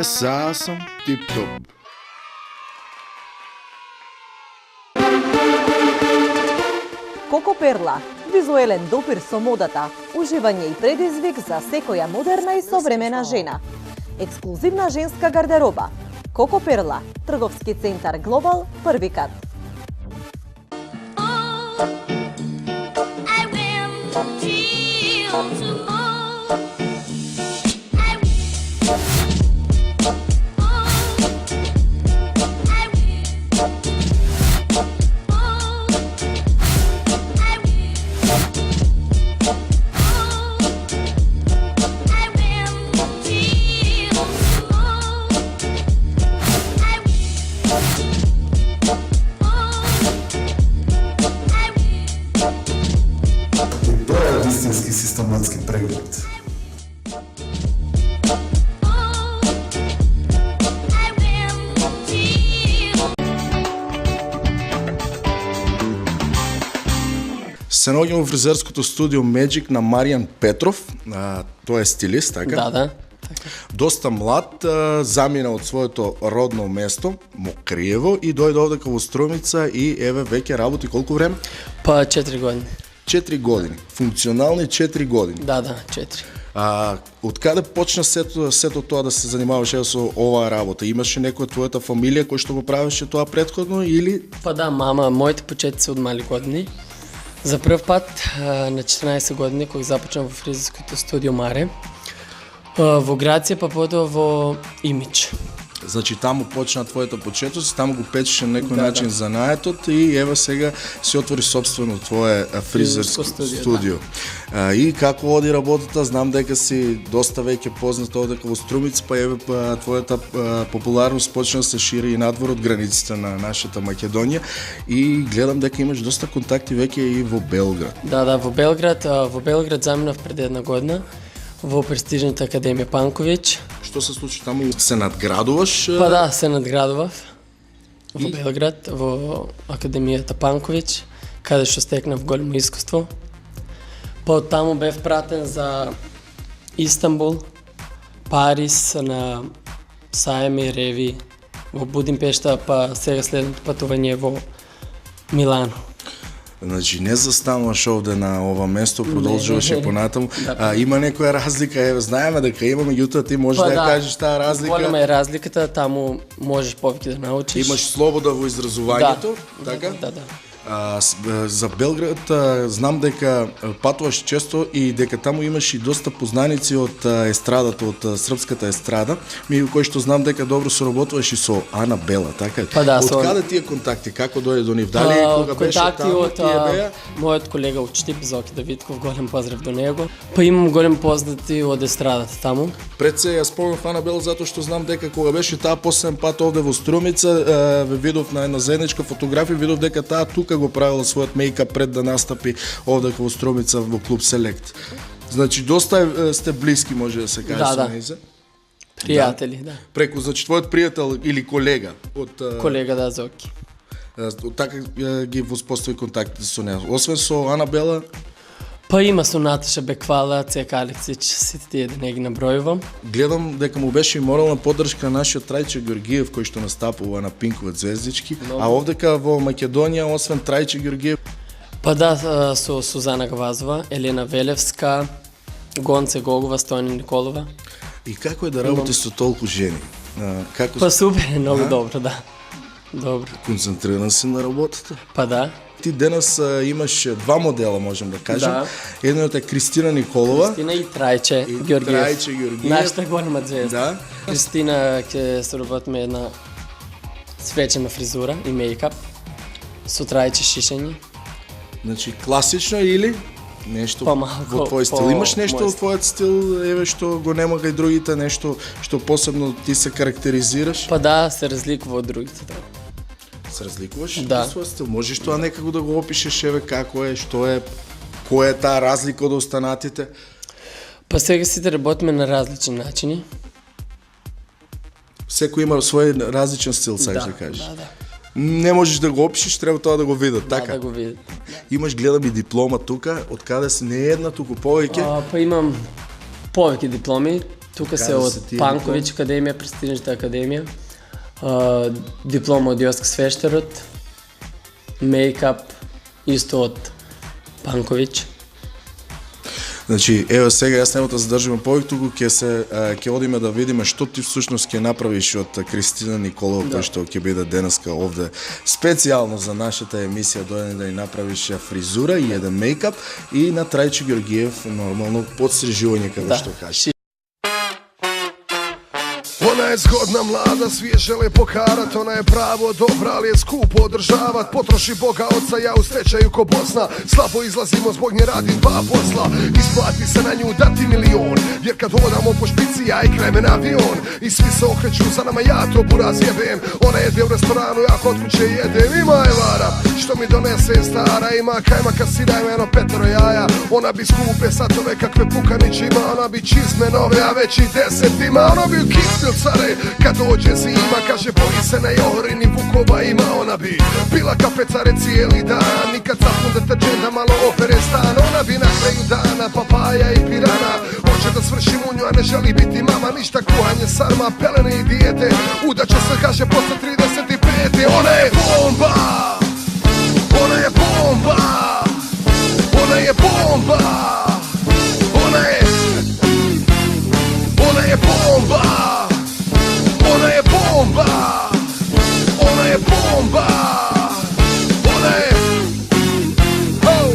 Сега съм тип-топ. Коко Перла, визуелен допир со модата, уживање и предизвик за секоја модерна и современа жена. Ексклузивна женска гардероба. Коко Перла, трговски центар Глобал, први кат. Тоа е вистински систематски преглед. Се наоѓам во фризерското студио Magic на Маријан Петров, тој е стилист, така? Да. Доста млад, замина од своето родно место, Мокриево, и дојде овдека во Струмица и еве веќе работи колку време? Па 4 години. 4 години. Функционални 4 години. Да, 4. Од каде почна сето тоа да се занимаваш со оваа работа? Имаше некоја твојата фамилија кој што го правеше тоа претходно или? Па да, мама, моите почетоци се од мали години. За прв пат на 14 години кога започнав во фризерското студио Маре, во Грација, па потоа во Имидж. Значи таму почна твоето почетоци, таму го печеше на некој начин занаетот и ева сега си отвори собствено твое фризерско студио. И како оди работата, знам дека си доста веќе познат овдека во Струмица, па еве твојата популарност почна да се шири и надвор од границите на нашата Македонија и гледам дека имаш доста контакти веќе и во Белград. Да, во Белград заминав пред една година во престижната академија Панковиќ. Што се случи таму? Се надградуваш? Па да, се надградував во Белград, во академијата Панковиќ, каде што стекнав големо искуство. Па од таму бев пратен за Истанбул, Париз, на сајми, реви, во Будимпешта, па сега следното патување во Милано. Значи не застануваш овде на ова место, продолжуваш и понатаму. Има некоја разлика, еве знаеме дека има, меѓутоа ти можеш да ја кажеш таа разлика. Голема е разликата, таму можеш повеќе да научиш. Имаш слобода во изразувањето, така? Да. За Белград знам дека патуваш често и дека таму имаш и доста познаници од естрадата, од српската естрада, меѓу кои што знам дека добро соработуваш и со Ана Бела, така? Па да, од каде тие контакти, како дојде до нив? Дали кога беше таму тие беа? Мојот колега учтип Зоки Давидков, голем поздрав до него. Па имам голем познати од естрадата таму. Пред се ја спомнав Ана Бела затоа што знам дека кога беше таа последен пат овде во Струмица, ве видов на една заедничка фотографија, видов дека таа тука го правила својот мејкап пред да настапи овдека во Струмица во клуб Селект. Значи доста сте блиски, може да се каже со нејзе. Пријатели, да. Преку, значи твојот пријател или колега од колега да Зоки. Така ги воспостави контактите со неа. Освен со Ана Бела, па има со Наташа Беквала, Цека Алексич, сите тие да не ги набројувам. Гледам дека му беше и морална поддршка нашиот Трајче Георгиев кој што настапува на Пинкове звездички, а овдека во Македонија освен Трајче Георгиев. Па да, со Сузана Гавазова, Елена Велевска, Гонце Гогова, Стојана Николова. И како е да работиш со толку жени? Па супер, многу добро, да. Добро. Концентриран си на работата? Па да. Ти денес имаш два модела, можем да кажем. Да. Едното е Кристина Николова. Кристина и Трајче Георгиев. Трајче Георгиев. Нашата голема звезда. Да. Кристина ќе се работиме една свечена фризура и мејкап. Со Трајче шишење. Значи класично или нешто помалко, во твој стил? Имаш нешто во твојот стил, еве што го нема кај другите, нешто што посебно ти се карактеризираш? Па да, се разликува од другите, да. Се разликуваш? Да. Свој стил. Можеш тоа некако да го опишеш, еве како е, што е, која е таа разлика од останатите? Па сега сите работиме на различни начини. Секој има свој различен стил, сакаш да кажеш. Да. Не можеш да го опишеш, треба тоа да го видат, така? Да го видат. Имаш, гледам и диплома тука, од каде си, не е една туку повеќе? Па имам повеќе дипломи. Тука се од Панковиќ академија, престижната академија, диплома од Јоск Свештерот, мейкап исто од Панковиќ. Значи, ево сега јас нема да задржиме повеќе, туку ќе одиме да видиме што ти всушност ќе направиш од Кристина Николова, кој што ќе биде денеска овде специјално за нашата емисија, дојде да ни направиш фризура и еден мейкап, и на Трајчо Георгиев нормално подстрижување, како што кажеш. Ona je zgodna, mlada, svi je žele pokarat. Ona je pravo dobra, ali je skupo održavat. Potroši Boga oca, ja u stečaju ko Bosna. Slabo izlazimo, zbog nje radim 2 posla. Isplati se na nju dati milion, jer kad hodamo po špici ja i kremen avion. I svi se okreću za nama, ja to buraz jebem. Ona jede u restoranu, ja kod kuće jedem. Ima je vara, što mi donese stara. Ima kajmaka, sira i meno 5 jaja. Ona bi skupe satove kakve Pukanić ima. Ona bi čizme nove, a već i 10 ima. Ona bi u kistil care, kad dođe zima, kaže boji se na Jorini Vukova ima. Ona bi pila kafe care cijeli dan, nikad zapnu deterđenda, malo opere stan. Ona bi na kraju dana papaja i pirana, hoće da svrši munju, a ne želi biti mama. Ništa kuhanje, sarma, pelene i dijete, udaće se, kaže posle 35. Ona je bomba, ona je bomba, ona je bomba, ona je bomba, ona je bomba, ona je bomba, ona je...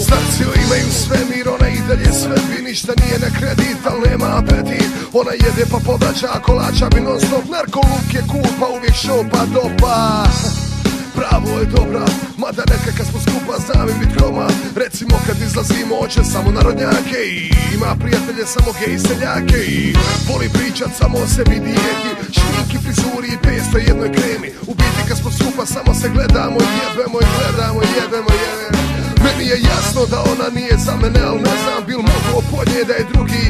Starci joj imaju svemir, ona i dalje sve bi, ništa nije na kredit, al nema apetit. Ona jede pa povraća, kolača bi non stop, narkoluk je cool pa uvijek šopa dopa. Pravo je dobra, mada neka kad smo skupa znam i bit kroma. Recimo kad izlazimo oće samo narodnjake, i ima prijatelje samo gej seljake, i voli pričat samo o sebi, dijeti, šminki, frizuri i 500 jednoj kremi. U biti kad smo skupa samo se gledamo, jebemo i gledamo, jebemo. Meni je jasno da ona nije za mene, al ne znam bil mogu podnije da je drugi.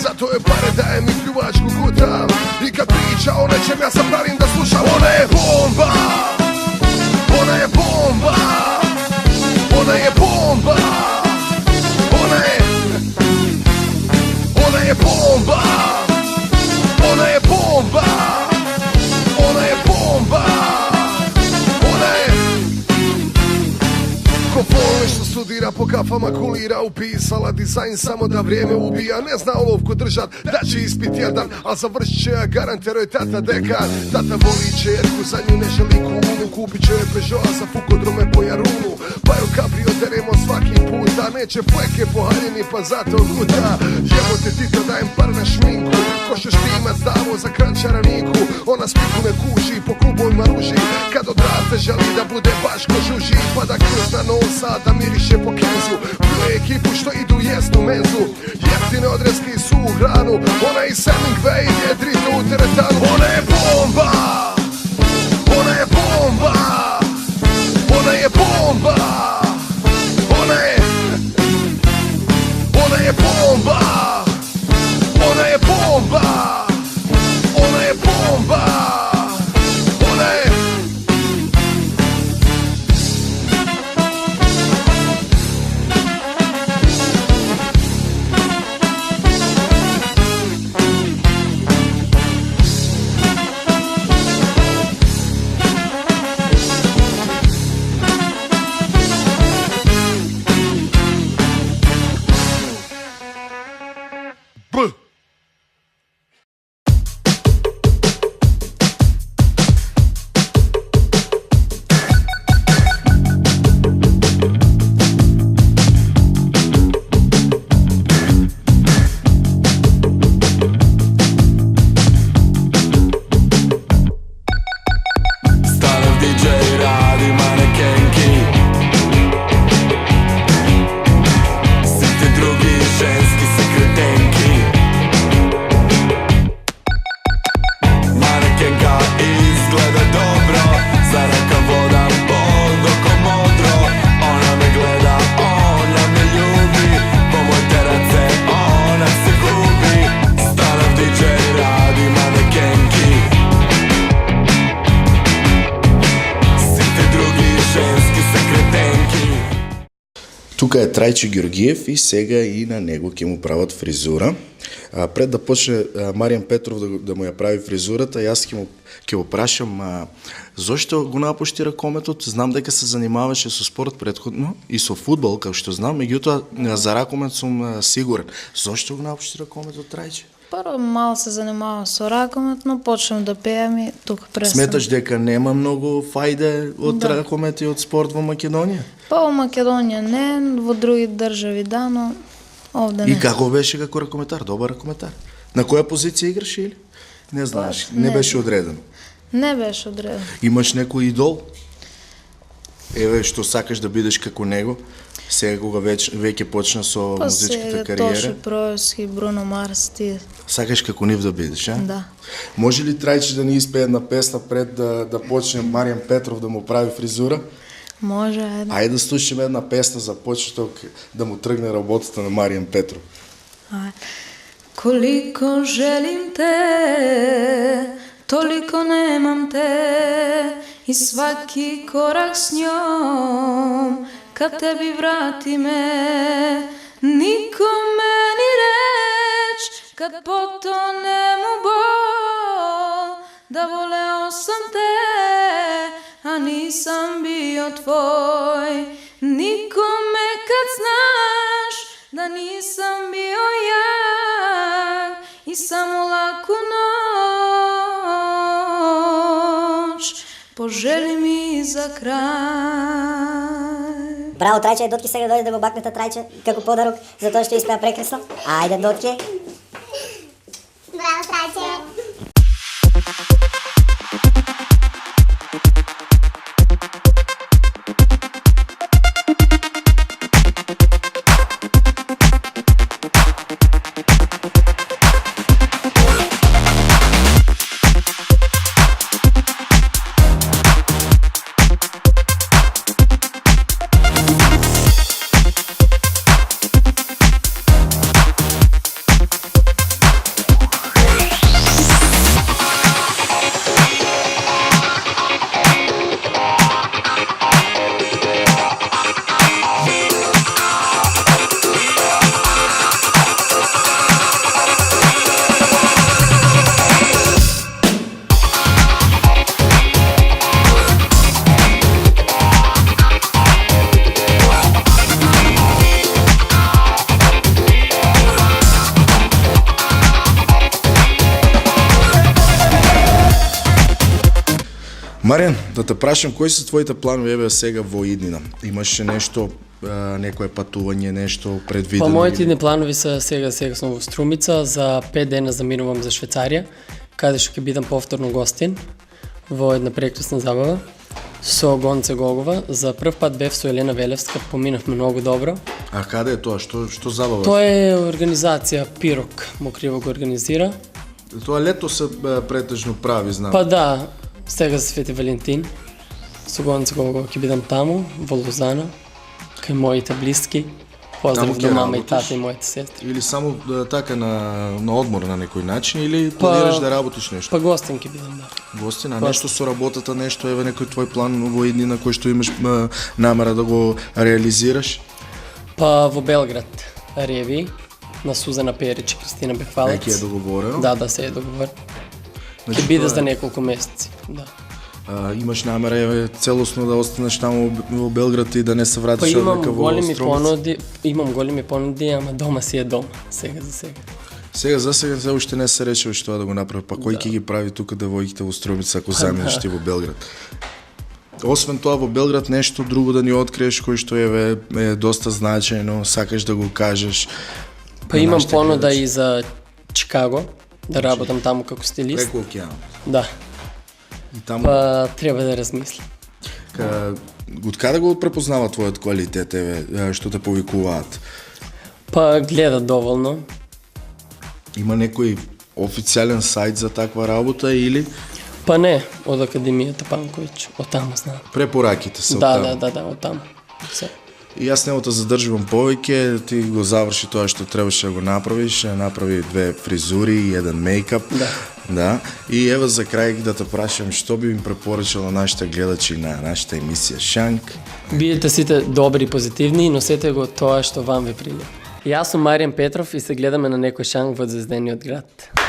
Zato je pare dajem i pljuvačku gutam, i kad priča o nečem ja sam pravim da slušam. Ona je bomba, ona je bomba, ona je bomba, ona je bomba, ona je bomba, ona je bomba, ona je ko Folne što studira po kafama kulira, upisala dizajn samo da vrijeme ubija. Ne zna olovku držat, da će ispit jedan, al završit će, garantero je tata dekan. Tata voli čerku, za nju ne želi kunu, kupit će je Peugeot za fukodrome po Jarunu. Pa joj kabrio deremo svaki put, a neće fleke po haljini pa zato guta. Jebote ti to dajem par na šminku, ko ćeš ti imat davo za krančaraniku. Ona spiku ne kuži, po klubovima ruži, kad odraste želi da bude baš ko Žuži. Pa da kruzna nosa, da miriše po Kenzu, pljuje ekipu što idu jesnu menzu. Jeftine odreske i suvu hranu, ona i Hemingway jedrito u teretanu. Ona je bomba, ona je bomba, ona je bomba, ona je bomba, ona je bomba, ona je bomba, ona je... Тука е Трајчо Георгиев и сега и на него ќе му прават фризура. Пред да почне Маријан Петров да му ја прави фризурата, јас ќе го прашам зошто го напушти ракометот. Знам дека се занимаваше со спорт претходно и со фудбал, како што знам, меѓутоа за ракомет сум сигурен. Зошто го напушти ракометот, Трајче? Прво мало се занимавам со ракомет, но почнам да пеам и тука престам. Сметаш дека нема многу фајде од ракомет и од спорт во Македонија? Па во Македонија не, во други држави да, но овде не. И како беше како ракометар? Добар ракометар? На која позиција играш или? Не знаеш, не беше одредено. Не беше одредено. Имаш некој идол? Еве, што сакаш да бидеш како него? Сега кога веќе почна со музичката кариера? Тоше Проевски, Бруно Марс, тие. Сакаш како нив да бидеш, а? Да. Може ли Трајче да ни испее една песна пред да почне Маријан Петров да му прави фризура? Може, ајде. Ајде да слушаме една песна за почеток да му тргне работата на Маријан Петров. Колико желим те, толико немам те, и сваки корак с njom kad tebi vrati me, nikome ni reč kad potonem u bol, da voleo sam te, a nisam bio tvoj. Nikome kad znaš da nisam bio ja, i samo laku noć poželi mi za kraj. Браво, Трајче, Дотки сега дојде да го бакнете Трајче како подарок за тоа што испеа прекрасно. Ајде, Дотки. Браво, Трајче. Маријан, да те прашам, кои се твоите планови еве сега во иднина? Имаше нешто, некое патување, нешто предвидено? Па моите идни планови се сега сум во Струмица, за 5 дена заминувам за Швајцарија, каде што ќе бидам повторно гостин во една прекрасна забава со Гонце Гогова. За прв пат бев со Елена Велевска, поминавме многу добро. А каде е тоа? Што забава? Тоа е организација Пирок, му криво го организира. Тоа лето се претежно прави, знам. Па да, сега за Свети Валентин, со Гонце Гогова ќе бидам таму, во Лозана, кај моите блиски. Поздрав до мама и тата и моите сестри. Или само така на одмор на некој начин, или планираш да работиш нешто? Па гостин ќе бидам, да. Гостин, а нешто со работата, нешто, еве некој твој план во иднина кој што имаш намера да го реализираш? Па во Белград, Реви, на Сузана Перич и Кристина Бехвалец. Веќе е договорено? Да, се е договорено. Ќе биде за неколку месеци, да. Имаш намера еве целосно да останеш таму во Белград и да не се вратиш па одека во Струмица? Имам големи понуди, ама дома си е дома, сега за сега. Сега за сега се уште не се решил што да го направи, па кој ќе ги прави тука девојките во Струмица ако заминеш ти во Белград? Освен тоа во Белград нешто друго да ни откриеш кој што е доста значајно, сакаш да го кажеш? Па имам понуда и за Чикаго, да работам таму како стилист. Преку океан. Да. И таму... Па треба да размислам. Од каде го препознава твојот квалитет, еве, што те повикуваат? Па гледат доволно. Има некој официјален сајт за таква работа или? Па не, од Академијата Панковиќ, од таму знам. Препораките се од таму? Да, од таму. И јас нема те задржувам повеќе, ти го заврши тоа што требаше да го направиш, направи 2 фризури и 1 мејкап. Да. И ева за крај да те прашам што би им препорачал на нашите гледачи на нашата емисија Шанк. Бидете сите добри и позитивни и носете го тоа што вам ве прилија. Јас сум Маријан Петров и се гледаме на некој шанг во Звездениот град.